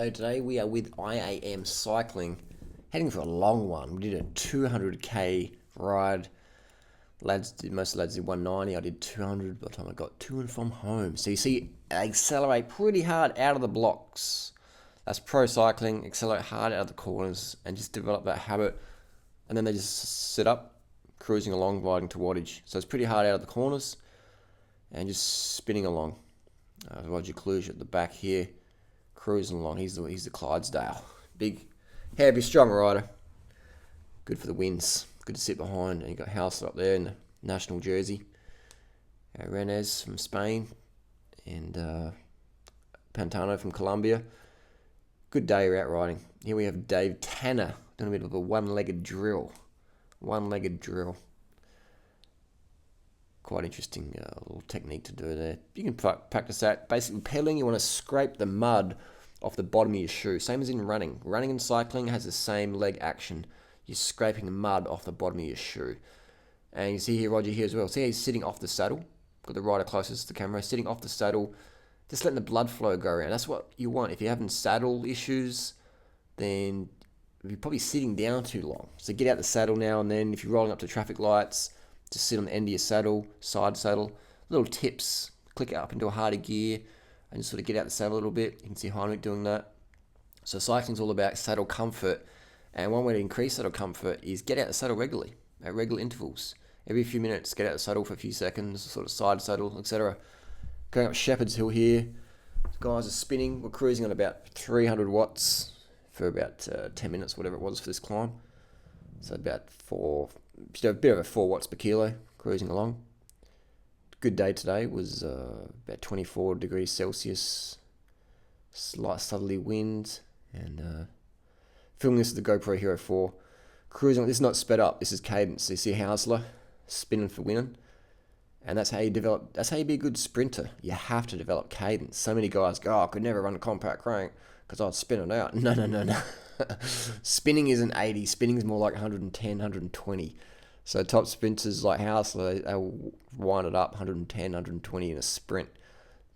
So today we are with IAM Cycling, heading for a long one. We did a 200k ride. Most lads did 190. I did 200 by the time I got to and from home. So you see, I accelerate pretty hard out of the blocks. That's pro cycling. Accelerate hard out of the corners and just develop that habit. And then they just sit up, cruising along, riding to wattage. So it's pretty hard out of the corners and just spinning along. Roger Kluge at the back here, cruising along. He's the Clydesdale. Big, heavy, strong rider. Good for the wins. Good to sit behind. And you got Hausler up there in the national jersey. Rennes from Spain. And Pantano from Colombia. Good day out riding. Here we have Dave Tanner doing a bit of a one-legged drill. Quite interesting little technique to do there. You can practice that. Basically, pedaling, you want to scrape the mud off the bottom of your shoe. Same as in running. Running and cycling has the same leg action. You're scraping the mud off the bottom of your shoe. And you see here Roger here as well. See how he's sitting off the saddle? Got the rider closest to the camera. Sitting off the saddle, just letting the blood flow go around. That's what you want. If you're having saddle issues, then you're probably sitting down too long. So get out the saddle now and then. If you're rolling up to traffic lights, just sit on the end of your saddle, side saddle. Little tips. Click it up into a harder gear and just sort of get out the saddle a little bit. You can see Heinrich doing that. So cycling's all about saddle comfort. And one way to increase saddle comfort is get out the saddle regularly, at regular intervals. Every few minutes, get out the saddle for a few seconds, sort of side saddle, etc. Going up Shepherd's Hill here. Guys are spinning. We're cruising on about 300 watts for about 10 minutes, whatever it was for this climb. So about a bit over 4 watts per kilo, cruising along. Good day today. Was about 24 degrees Celsius, slight southerly wind, and filming this with the GoPro Hero 4. Cruising, this is not sped up, this is cadence. So you see Hausler spinning for winning. And that's how you be a good sprinter. You have to develop cadence. So many guys go, I could never run a compact crank because I'd spin it out. No. Spinning isn't 80. Spinning is more like 110, 120. So top sprinters like Hausler, they'll wind it up 110, 120 in a sprint.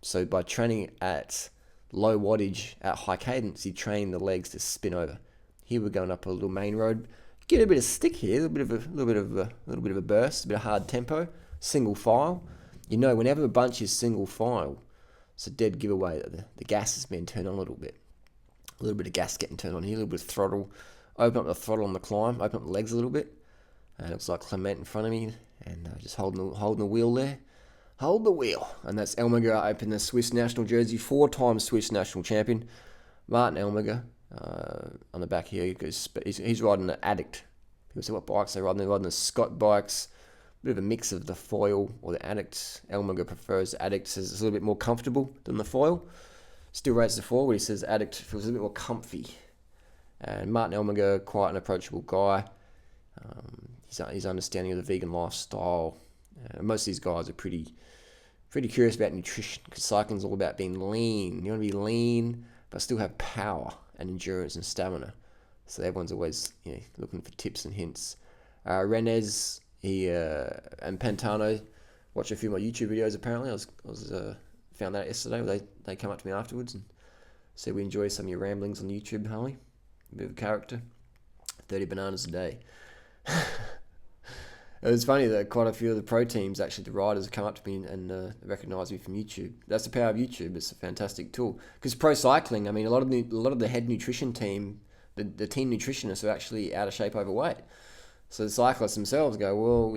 So by training at low wattage, at high cadence, you train the legs to spin over. Here we're going up a little main road. Get a bit of stick here, a little bit of a burst, a bit of hard tempo, single file. You know, whenever a bunch is single file, it's a dead giveaway that the gas has been turned on a little bit. A little bit of gas getting turned on here, a little bit of throttle. Open up the throttle on the climb, open up the legs a little bit. It looks like Clement in front of me, and just holding the wheel there. Hold the wheel. And that's Elmiger up in the Swiss national jersey, 4-time Swiss national champion. Martin Elmiger on the back here. He's riding an Addict. People say what bikes they're riding. They're riding the Scott bikes. A bit of a mix of the foil or the Addict. Elmiger prefers Addict, says it's a little bit more comfortable than the foil. Still rates the foil, but he says Addict feels a little bit more comfy. And Martin Elmiger, quite an approachable guy. His understanding of the vegan lifestyle. Most of these guys are pretty curious about nutrition because cycling's all about being lean. You want to be lean, but still have power and endurance and stamina. So everyone's always looking for tips and hints. Rennes, and Pantano, watch a few of my YouTube videos. Apparently, I was found that out yesterday. They come up to me afterwards and said we enjoy some of your ramblings on YouTube, Harley. A bit of a character. 30 bananas a day. It was funny that quite a few of the pro teams, actually the riders, have come up to me and recognise me from YouTube. That's the power of YouTube. It's a fantastic tool. Because pro cycling, I mean, a lot of the head nutrition team, the team nutritionists are actually out of shape, overweight. So the cyclists themselves go, well,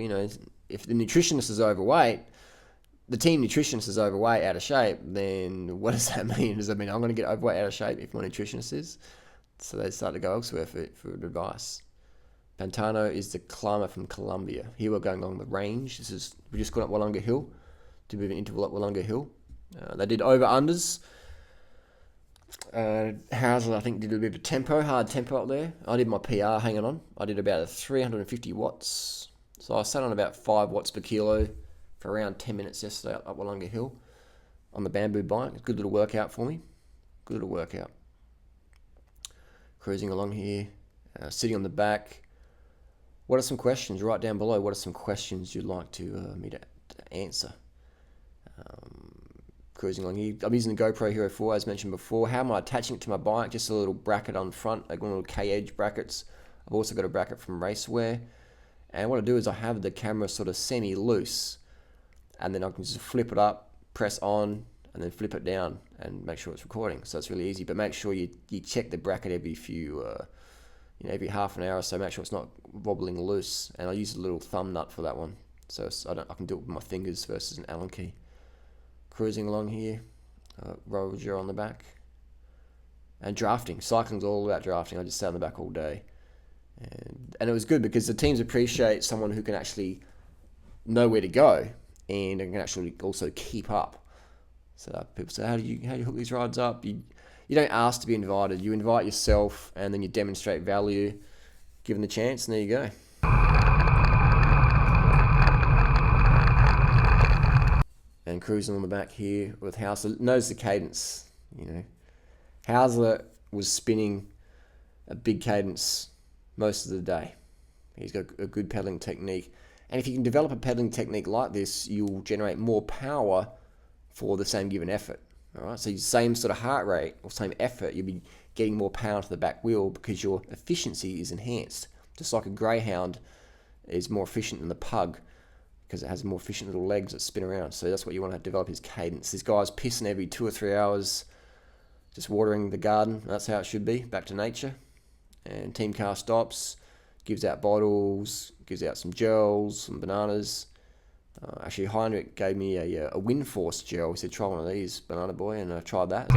if the nutritionist is overweight, the team nutritionist is overweight, out of shape, then what does that mean? Does that mean I'm going to get overweight, out of shape if my nutritionist is? So they start to go elsewhere for advice. Pantano is the climber from Colombia. Here we're going along the range. We just got up Wollonga Hill, did a bit of an interval up Wollonga Hill. They did over-unders. Hausler, I think, did a bit of hard tempo up there. I did my PR hanging on. I did about 350 watts. So I sat on about 5 watts per kilo for around 10 minutes yesterday up Wollonga Hill on the bamboo bike. It's a good little workout for me. Good little workout. Cruising along here, sitting on the back. What are some questions? Write down below. What are some questions you'd like me to answer? cruising along here. I'm using the GoPro Hero 4 as mentioned before. How am I attaching it to my bike? Just a little bracket on the front, like one of the K-edge brackets. I've also got a bracket from Racewear. And what I do is I have the camera sort of semi-loose, and then I can just flip it up, press on, and then flip it down and make sure it's recording. So it's really easy, but make sure you check the bracket every half an hour or so. Make sure it's not wobbling loose. And I use a little thumb nut for that one, so I can do it with my fingers versus an Allen key. Cruising along here, Roger on the back, and drafting. Cycling's all about drafting. I just sat on the back all day, and it was good because the teams appreciate someone who can actually know where to go and can actually also keep up. So people say, how do you hook these rides up? You don't ask to be invited. You invite yourself, and then you demonstrate value, given the chance, and there you go. And cruising on the back here with Hausler. Notice the cadence, Hausler was spinning a big cadence most of the day. He's got a good pedaling technique. And if you can develop a pedaling technique like this, you'll generate more power for the same given effort. All right, so same sort of heart rate or same effort, you'll be getting more power to the back wheel because your efficiency is enhanced. Just like a greyhound is more efficient than the pug because it has more efficient little legs that spin around. So that's what you want to develop, is cadence. This guy's pissing every 2 or 3 hours, just watering the garden. That's how it should be, back to nature. And team car stops, gives out bottles, gives out some gels, some bananas. Actually, Heinrich gave me a Windforce gel. He said, try one of these, Banana Boy, and I tried that.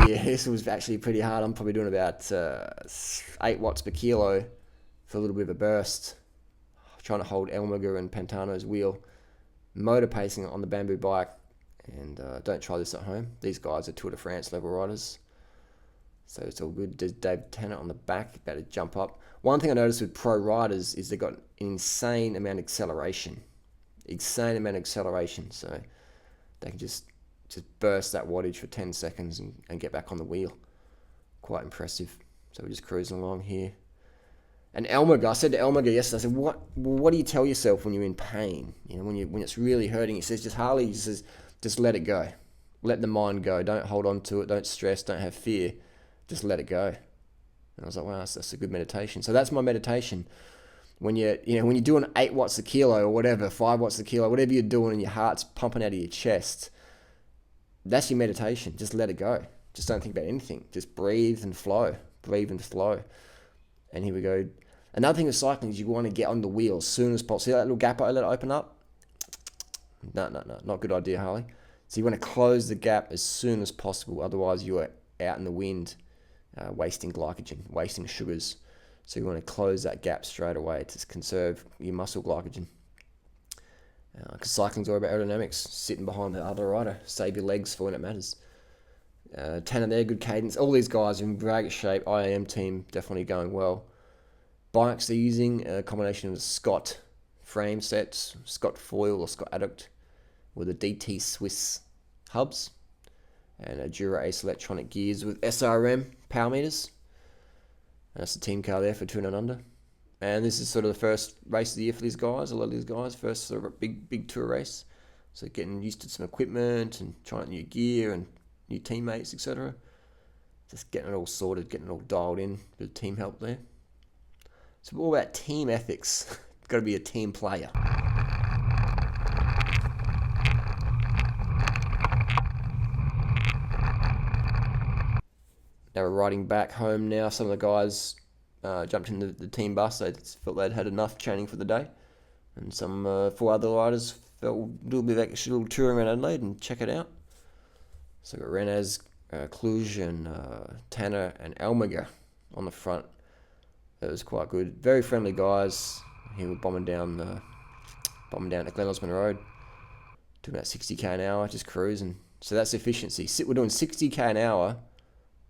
Yeah, this was actually pretty hard. I'm probably doing about 8 watts per kilo for a little bit of a burst. Trying to hold Elmiger and Pantano's wheel. Motor pacing on the bamboo bike. And don't try this at home. These guys are Tour de France level riders. So it's all good. There's Dave Tennant on the back, about to jump up. One thing I noticed with pro riders is they've got an insane amount of acceleration. So they can just burst that wattage for 10 seconds and get back on the wheel. Quite impressive. So we're just cruising along here. And Elmiger, I said to Elmiger yesterday, I said, what do you tell yourself when you're in pain? When it's really hurting? He says, just let it go. Let the mind go. Don't hold on to it. Don't stress. Don't have fear. Just let it go. And I was like, wow, that's a good meditation. So that's my meditation. When you're doing 8 watts a kilo or whatever, 5 watts a kilo, whatever you're doing and your heart's pumping out of your chest, that's your meditation. Just let it go. Just don't think about anything. Just breathe and flow. And here we go. Another thing with cycling is you want to get on the wheel as soon as possible. See that little gap I let it open up? No, not a good idea, Harley. So you want to close the gap as soon as possible. Otherwise, you are out in the wind, wasting glycogen, wasting sugars. So you want to close that gap straight away to conserve your muscle glycogen. Because cycling's all about aerodynamics, sitting behind the other rider. Save your legs for when it matters. Tanner there, good cadence. All these guys are in great shape. IAM team definitely going well. Bikes they're using a combination of Scott frame sets, Scott foil or Scott adduct with the DT Swiss hubs and a Dura Ace electronic gears with SRM power meters. And that's the team car there for 200 under. And this is sort of the first race of the year for these guys. A lot of these guys, first sort of a big tour race. So getting used to some equipment and trying new gear and new teammates, etc. Just getting it all sorted, getting it all dialed in. Bit of team help there. It's all about team ethics. Got to be a team player. Now we're riding back home now. Some of the guys jumped in the team bus. They felt they'd had enough training for the day. And some 4 other riders felt we'll do a bit of extra little touring around Adelaide and check it out. So we've got Renaz, Cluj and Tanner and Elmiger on the front. It was quite good. Very friendly guys. Here we're bombing down at Glen Osmond Road. Doing about 60k an hour, just cruising. So that's efficiency. We're doing 60k an hour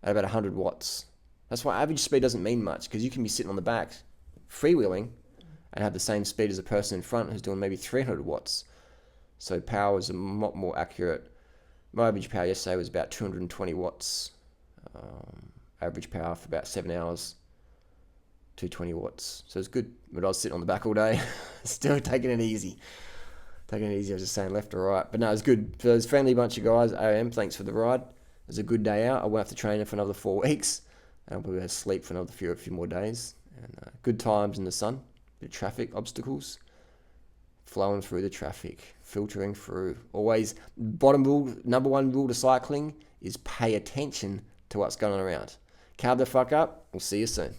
at about 100 watts. That's why average speed doesn't mean much, because you can be sitting on the back, freewheeling, and have the same speed as a person in front who's doing maybe 300 watts. So power is a lot more accurate. My average power yesterday was about 220 watts. Average power for about 7 hours. 220 watts. So it's good. But I was sitting on the back all day, still taking it easy. I was just saying left or right. But no, it was good. So it was a friendly bunch of guys. IAM, thanks for the ride. It was a good day out. I won't have to train for another 4 weeks. And I'll probably have to sleep for another few more days. And good times in the sun. Bit of traffic obstacles. Flowing through the traffic. Filtering through. Always, number one rule to cycling is pay attention to what's going on around. Carve the fuck up. We'll see you soon.